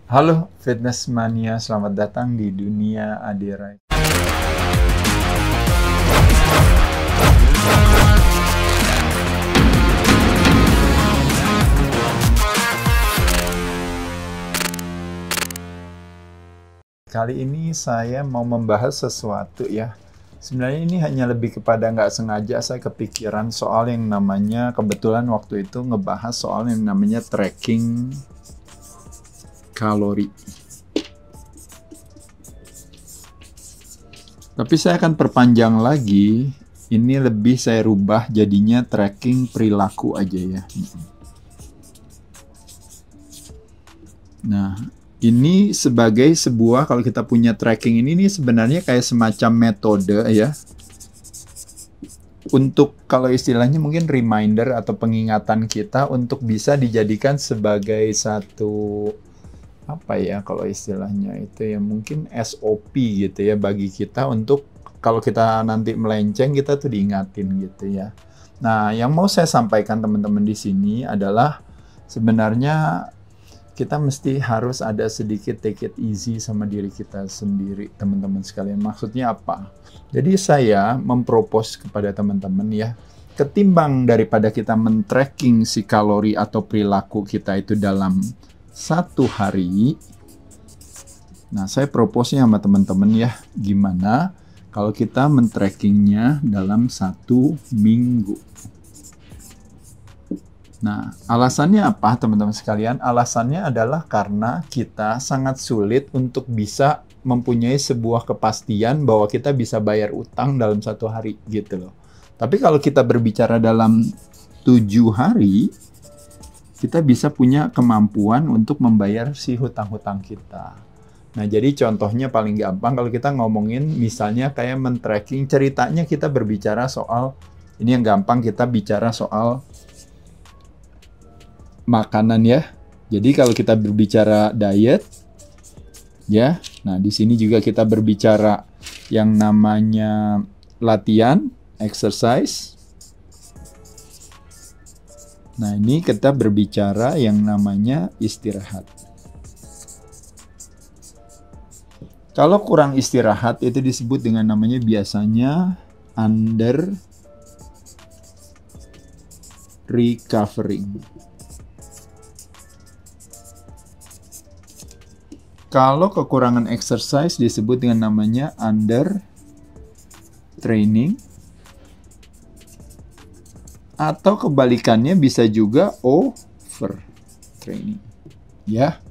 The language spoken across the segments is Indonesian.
Halo Fitness Mania, selamat datang di dunia Adirai. Kali ini saya mau membahas sesuatu ya. Sebenarnya ini hanya lebih kepada nggak sengaja saya kepikiran soal yang namanya, kebetulan waktu itu ngebahas soal yang namanya tracking kalori. Tapi saya akan perpanjang lagi, ini lebih saya rubah jadinya tracking perilaku aja ya. Nah, ini sebagai sebuah, kalau kita punya tracking ini sebenarnya kayak semacam metode ya. Untuk kalau istilahnya mungkin reminder atau pengingatan kita untuk bisa dijadikan sebagai satu, apa ya kalau istilahnya itu ya, mungkin SOP gitu ya bagi kita untuk kalau kita nanti melenceng kita tuh diingatin gitu ya. Nah, yang mau saya sampaikan teman-teman di sini adalah sebenarnya kita mesti harus ada sedikit take it easy sama diri kita sendiri, teman-teman sekalian. Maksudnya apa? Jadi saya mempropose kepada teman-teman ya, ketimbang daripada kita men-tracking si kalori atau perilaku kita itu dalam satu hari, nah saya propose-nya sama teman-teman ya, gimana kalau kita men-trackingnya dalam 1 minggu. Nah, alasannya apa teman-teman sekalian? Alasannya adalah karena kita sangat sulit untuk bisa mempunyai sebuah kepastian bahwa kita bisa bayar utang dalam 1 hari gitu loh. Tapi kalau kita berbicara dalam 7 hari, kita bisa punya kemampuan untuk membayar si hutang-hutang kita. Nah, jadi contohnya paling gampang kalau kita ngomongin misalnya kayak men-tracking, ceritanya kita berbicara soal, ini yang gampang kita bicara soal makanan ya. Jadi kalau kita berbicara diet ya, nah di sini juga kita berbicara yang namanya latihan, exercise. Nah, ini kita berbicara yang namanya istirahat. Kalau kurang istirahat itu disebut dengan namanya biasanya under recovering. Kalau kekurangan exercise disebut dengan namanya under training. Atau kebalikannya bisa juga over training. Ya.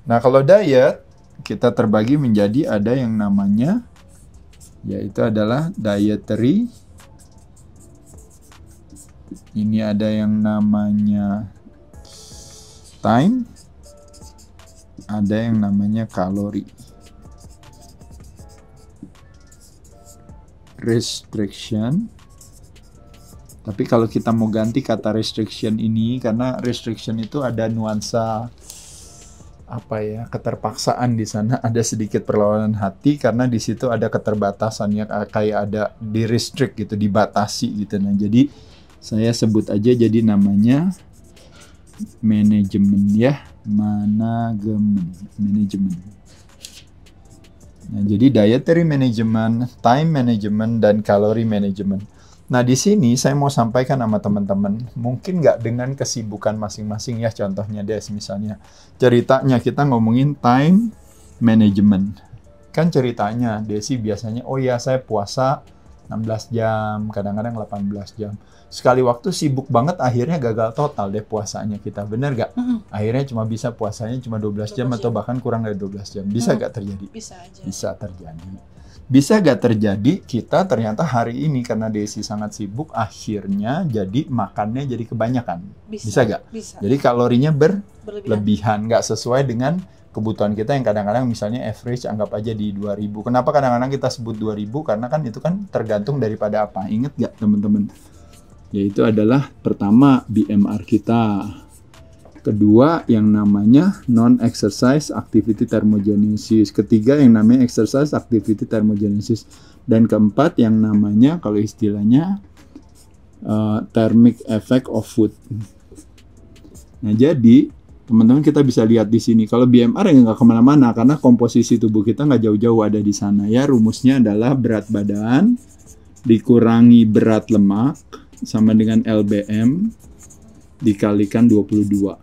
Nah, kalau diet kita terbagi menjadi ada yang namanya, yaitu adalah dietary. Ini ada yang namanya time. Ada yang namanya kalori. Restriction. Tapi kalau kita mau ganti kata restriction ini, karena restriction itu ada nuansa apa ya, keterpaksaan di sana, ada sedikit perlawanan hati karena di situ ada keterbatasannya, kayak ada di restrict gitu, dibatasi gitu. Nah, jadi saya sebut aja jadi namanya manajemen ya. Manajemen. Nah, jadi dietary management, time management, dan calorie management. Nah, di sini saya mau sampaikan sama teman-teman, mungkin nggak dengan kesibukan masing-masing ya, contohnya Des misalnya. Ceritanya kita ngomongin time management. Kan ceritanya Desi biasanya, oh ya saya puasa 16 jam, kadang-kadang 18 jam. Sekali waktu sibuk banget, akhirnya gagal total deh puasanya kita, bener gak? Akhirnya cuma bisa puasanya cuma 12 jam atau bahkan kurang dari 12 jam. Bisa gak terjadi? Bisa aja. Bisa terjadi. Bisa gak terjadi kita ternyata hari ini karena Desi sangat sibuk, akhirnya jadi makannya jadi kebanyakan. Bisa gak? Bisa. Jadi kalorinya berlebihan, gak sesuai dengan kebutuhan kita yang kadang-kadang misalnya average anggap aja di 2000. Kenapa kadang-kadang kita sebut 2000? Karena kan itu kan tergantung daripada apa. Ingat gak teman-teman? Yaitu adalah pertama BMR kita. Kedua yang namanya non-exercise activity thermogenesis. Ketiga yang namanya exercise activity thermogenesis. Dan keempat yang namanya kalau istilahnya thermic effect of food. Nah, jadi Teman-teman kita bisa lihat di sini. Kalau BMR yang nggak kemana-mana karena komposisi tubuh kita nggak jauh-jauh ada di sana ya. Rumusnya adalah berat badan dikurangi berat lemak sama dengan LBM dikalikan 22.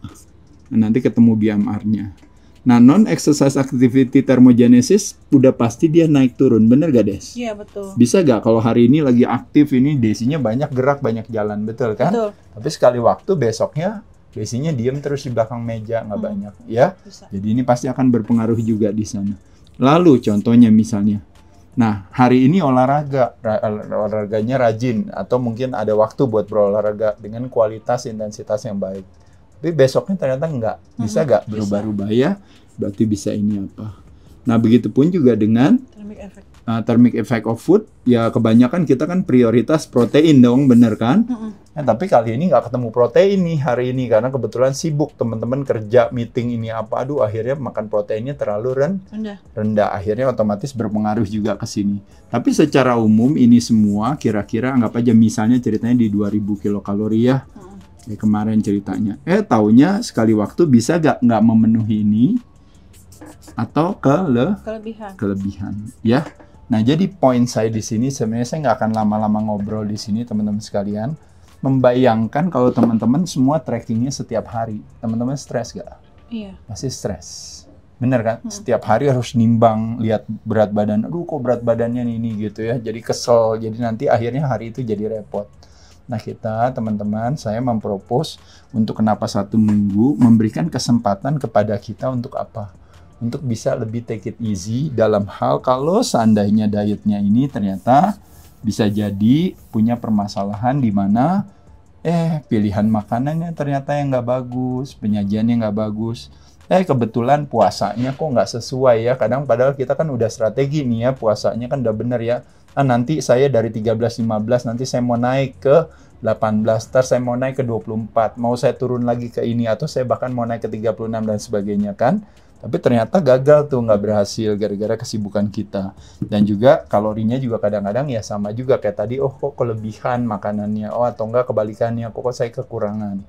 Nah, nanti ketemu BMR-nya. Nah, non-exercise activity thermogenesis udah pasti dia naik turun. Bener gak, Des? Iya, betul. Bisa gak kalau hari ini lagi aktif ini Desinya banyak gerak, banyak jalan, betul kan? Betul. Tapi sekali waktu besoknya Desinya diem terus di belakang meja, nggak banyak, ya. Bisa. Jadi ini pasti akan berpengaruh juga di sana. Lalu contohnya misalnya, nah hari ini olahraganya rajin atau mungkin ada waktu buat berolahraga dengan kualitas intensitas yang baik. Tapi besoknya ternyata enggak, bisa nggak berubah-ubah ya? Berarti bisa ini apa? Nah begitupun juga dengan thermic effect of food, ya kebanyakan kita kan prioritas protein dong, bener kan? Tapi kali ini nggak ketemu protein nih hari ini karena kebetulan sibuk teman-teman kerja, meeting ini apa, aduh akhirnya makan proteinnya terlalu rendah, akhirnya otomatis berpengaruh juga ke sini. Tapi secara umum ini semua kira-kira anggap aja misalnya ceritanya di 2000 kilokalori ya. Kayak kemarin ceritanya. Taunya sekali waktu bisa nggak memenuhi ini atau kelebihan ya. Nah, jadi poin saya di sini sebenarnya saya nggak akan lama-lama ngobrol di sini teman-teman sekalian. Membayangkan kalau teman-teman semua trackingnya setiap hari, teman-teman stres nggak? Iya. Pasti stres. Bener kan? Setiap hari harus nimbang, lihat berat badan. Aduh, kok berat badannya ini gitu ya. Jadi kesel. Jadi nanti akhirnya hari itu jadi repot. Nah kita teman-teman, saya mempropos untuk kenapa 1 minggu memberikan kesempatan kepada kita untuk apa? Untuk bisa lebih take it easy dalam hal kalau seandainya dietnya ini ternyata bisa jadi punya permasalahan di mana pilihan makanannya ternyata yang nggak bagus, penyajiannya nggak bagus. Kebetulan puasanya kok nggak sesuai ya. Kadang padahal kita kan udah strategi nih ya, puasanya kan udah bener ya. Nanti saya dari 13-15 nanti saya mau naik ke 18, ntar saya mau naik ke 24, mau saya turun lagi ke ini, atau saya bahkan mau naik ke 36 dan sebagainya kan. Tapi ternyata gagal tuh, nggak berhasil gara-gara kesibukan kita. Dan juga kalorinya juga kadang-kadang ya sama juga kayak tadi, kok kelebihan makanannya, atau enggak kebalikannya, kok saya kekurangan.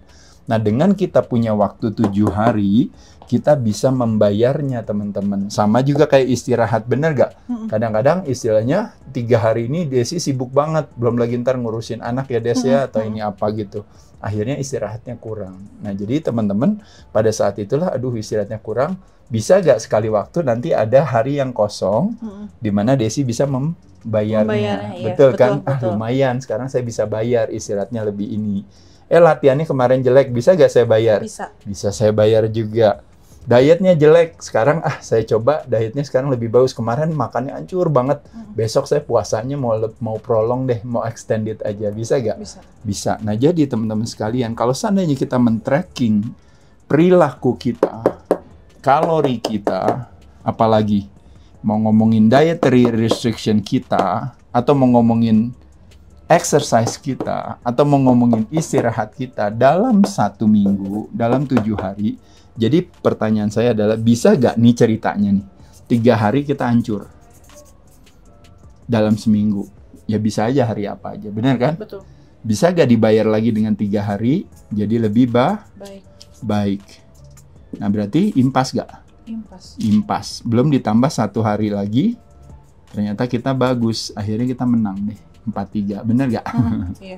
Nah dengan kita punya waktu 7 hari, kita bisa membayarnya teman-teman. Sama juga kayak istirahat, bener gak? Kadang-kadang istilahnya 3 hari ini Desi sibuk banget, belum lagi ntar ngurusin anak ya Des ya, atau ini apa gitu. Akhirnya istirahatnya kurang. Nah jadi teman-teman pada saat itulah, aduh istirahatnya kurang, bisa gak sekali waktu nanti ada hari yang kosong, di mana Desi bisa membayarnya. Betul kan? Betul. Lumayan, sekarang saya bisa bayar istirahatnya lebih ini. Latihannya kemarin jelek, bisa gak saya bayar? Bisa saya bayar juga. Dietnya jelek, sekarang saya coba dietnya sekarang lebih bagus. Kemarin makannya hancur banget, besok saya puasanya mau prolong deh, mau extended aja, bisa gak? Bisa. Nah jadi teman-teman sekalian, kalau seandainya kita men-tracking perilaku kita, kalori kita, apalagi mau ngomongin dietary restriction kita, atau mau ngomongin exercise kita, atau mau ngomongin istirahat kita dalam 1 minggu, dalam 7 hari. Jadi pertanyaan saya adalah, bisa gak nih ceritanya nih 3 hari kita hancur dalam seminggu? Ya bisa aja, hari apa aja, benar kan? Betul. Bisa gak dibayar lagi dengan 3 hari jadi lebih baik? Nah berarti impas gak? Impas. Belum ditambah 1 hari lagi ternyata kita bagus, akhirnya kita menang deh 4-3, bener gak? Iya.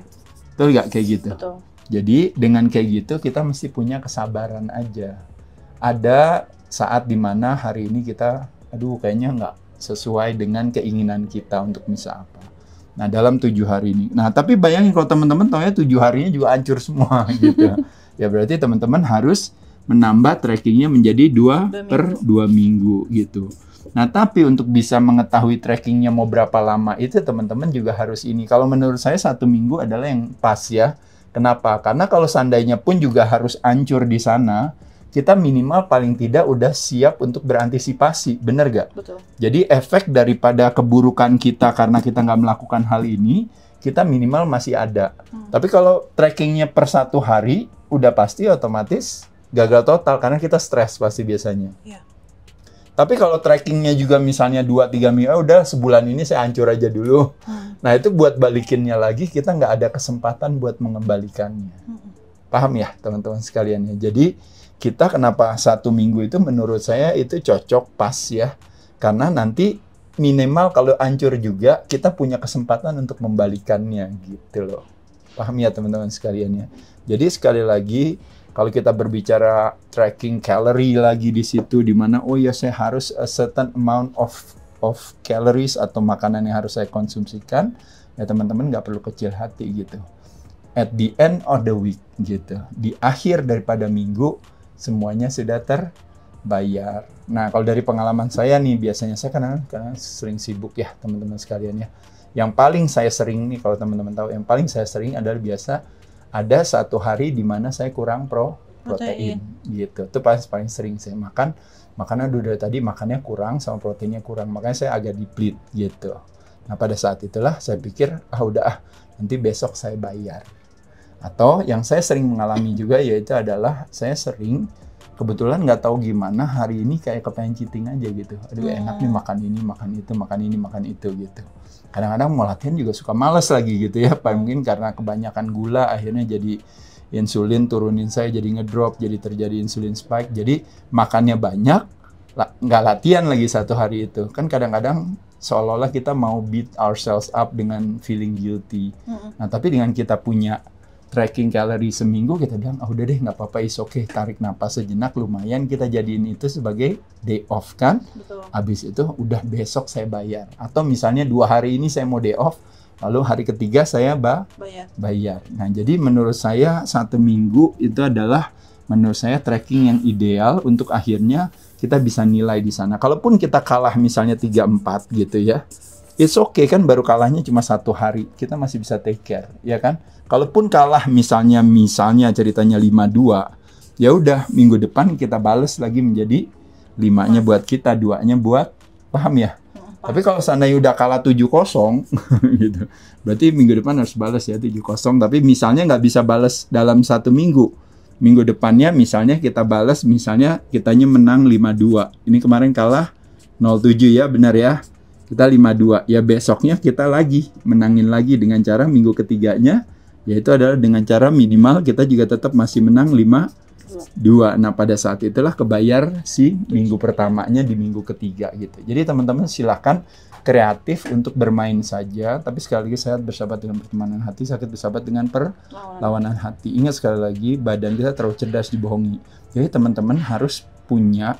Betul gak kayak gitu? Betul. Jadi dengan kayak gitu kita mesti punya kesabaran aja. Ada saat dimana hari ini kita, aduh kayaknya nggak sesuai dengan keinginan kita untuk bisa apa. Nah dalam 7 hari ini. Nah tapi bayangin kalau teman-teman taunya 7 harinya juga hancur semua gitu. Ya berarti teman-teman harus menambah trackingnya menjadi 2 per 2 minggu gitu. Nah tapi untuk bisa mengetahui trackingnya mau berapa lama itu teman-teman juga harus ini. Kalau menurut saya 1 minggu adalah yang pas ya. Kenapa? Karena kalau seandainya pun juga harus hancur di sana, kita minimal paling tidak udah siap untuk berantisipasi, bener gak? Betul. Jadi efek daripada keburukan kita karena kita nggak melakukan hal ini, kita minimal masih ada. Tapi kalau trackingnya per 1 hari, udah pasti otomatis gagal total karena kita stres pasti biasanya. Iya. Tapi kalau trackingnya juga misalnya 2-3 minggu, udah sebulan ini saya hancur aja dulu. Nah itu buat balikinnya lagi, kita nggak ada kesempatan buat mengembalikannya. Paham ya teman-teman sekalian ya? Jadi kita kenapa 1 minggu itu menurut saya itu cocok pas ya. Karena nanti minimal kalau hancur juga kita punya kesempatan untuk membalikannya gitu loh. Paham ya teman-teman sekalian ya. Jadi sekali lagi kalau kita berbicara tracking calorie lagi di situ di mana oh ya saya harus a certain amount of calories atau makanan yang harus saya konsumsikan, ya teman-teman nggak perlu kecil hati gitu. At the end of the week gitu, di akhir daripada minggu semuanya sudah terbayar. Nah kalau dari pengalaman saya nih biasanya saya karena sering sibuk ya teman-teman sekalian ya. Yang paling saya sering nih kalau teman-teman tahu, yang paling saya sering adalah biasa ada 1 hari di mana saya kurang protein gitu. Itu paling sering saya makan. Makanya dari tadi makannya kurang sama proteinnya kurang. Makanya saya agak deplete gitu. Nah pada saat itulah saya pikir nanti besok saya bayar. Atau yang saya sering mengalami juga yaitu adalah saya sering kebetulan nggak tahu gimana hari ini kayak kepengen cheating aja gitu. Aduh enak nih makan ini, makan itu, makan ini, makan itu gitu. Kadang-kadang mau latihan juga suka males lagi gitu ya. Mungkin karena kebanyakan gula akhirnya jadi insulin turunin saya jadi ngedrop, jadi terjadi insulin spike. Jadi makannya banyak, nggak latihan lagi 1 hari itu. Kan kadang-kadang seolah-olah kita mau beat ourselves up dengan feeling guilty. Nah tapi dengan kita punya tracking calorie seminggu kita bilang udah deh nggak apa-apa is okay, tarik napas sejenak lumayan kita jadiin itu sebagai day off kan. Betul. Habis itu udah besok saya bayar atau misalnya 2 hari ini saya mau day off lalu hari ketiga saya bayar. Nah jadi menurut saya 1 minggu itu adalah menurut saya tracking yang ideal untuk akhirnya kita bisa nilai di sana. Kalaupun kita kalah misalnya 3-4 gitu ya, it's okay kan baru kalahnya cuma 1 hari, kita masih bisa take care, ya kan? Kalaupun kalah misalnya ceritanya 5-2, ya udah minggu depan kita bales lagi menjadi 5-nya buat kita, 2-nya buat, paham ya? Tapi kalau seandainya udah kalah 7-0 gitu, berarti minggu depan harus balas ya 7-0. Tapi misalnya nggak bisa balas dalam 1 minggu, minggu depannya misalnya kita balas, misalnya kitanya menang 5-2. Ini kemarin kalah 0-7 ya, benar ya? Kita 5-2, ya besoknya kita lagi menangin lagi dengan cara minggu ketiganya, yaitu adalah dengan cara minimal kita juga tetap masih menang 5-2. Nah pada saat itulah kebayar si minggu pertamanya di minggu ketiga gitu. Jadi teman-teman silahkan kreatif untuk bermain saja, tapi sekali lagi sehat bersahabat dengan pertemanan hati, sakit bersahabat dengan perlawanan hati. Ingat sekali lagi, badan kita terlalu cerdas dibohongi. Jadi teman-teman harus punya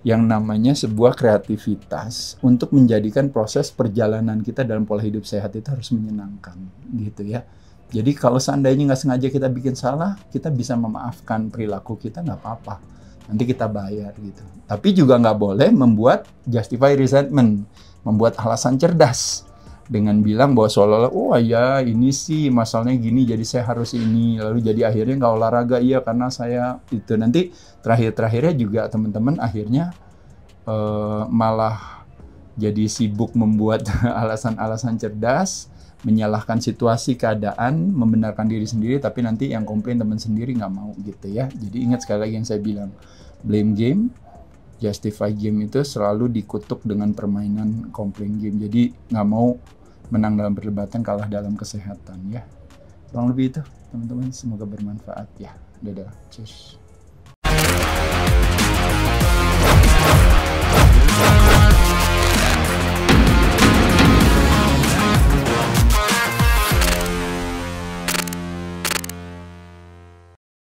yang namanya sebuah kreativitas untuk menjadikan proses perjalanan kita dalam pola hidup sehat itu harus menyenangkan gitu ya. Jadi kalau seandainya nggak sengaja kita bikin salah, kita bisa memaafkan perilaku kita, nggak apa-apa. Nanti kita bayar gitu. Tapi juga nggak boleh membuat justify resentment, membuat alasan cerdas dengan bilang bahwa seolah-olah, oh ya ini sih masalahnya gini, jadi saya harus ini, lalu jadi akhirnya nggak olahraga, iya karena saya itu. Nanti terakhir-terakhirnya juga teman-teman akhirnya malah jadi sibuk membuat alasan-alasan cerdas, menyalahkan situasi, keadaan, membenarkan diri sendiri, tapi nanti yang komplain teman sendiri nggak mau gitu ya. Jadi ingat sekali lagi yang saya bilang, blame game, justify game itu selalu dikutuk dengan permainan komplain game. Jadi nggak mau menang dalam perdebatan, kalah dalam kesehatan ya. Kurang lebih itu teman-teman, semoga bermanfaat ya. Dadah, cheers.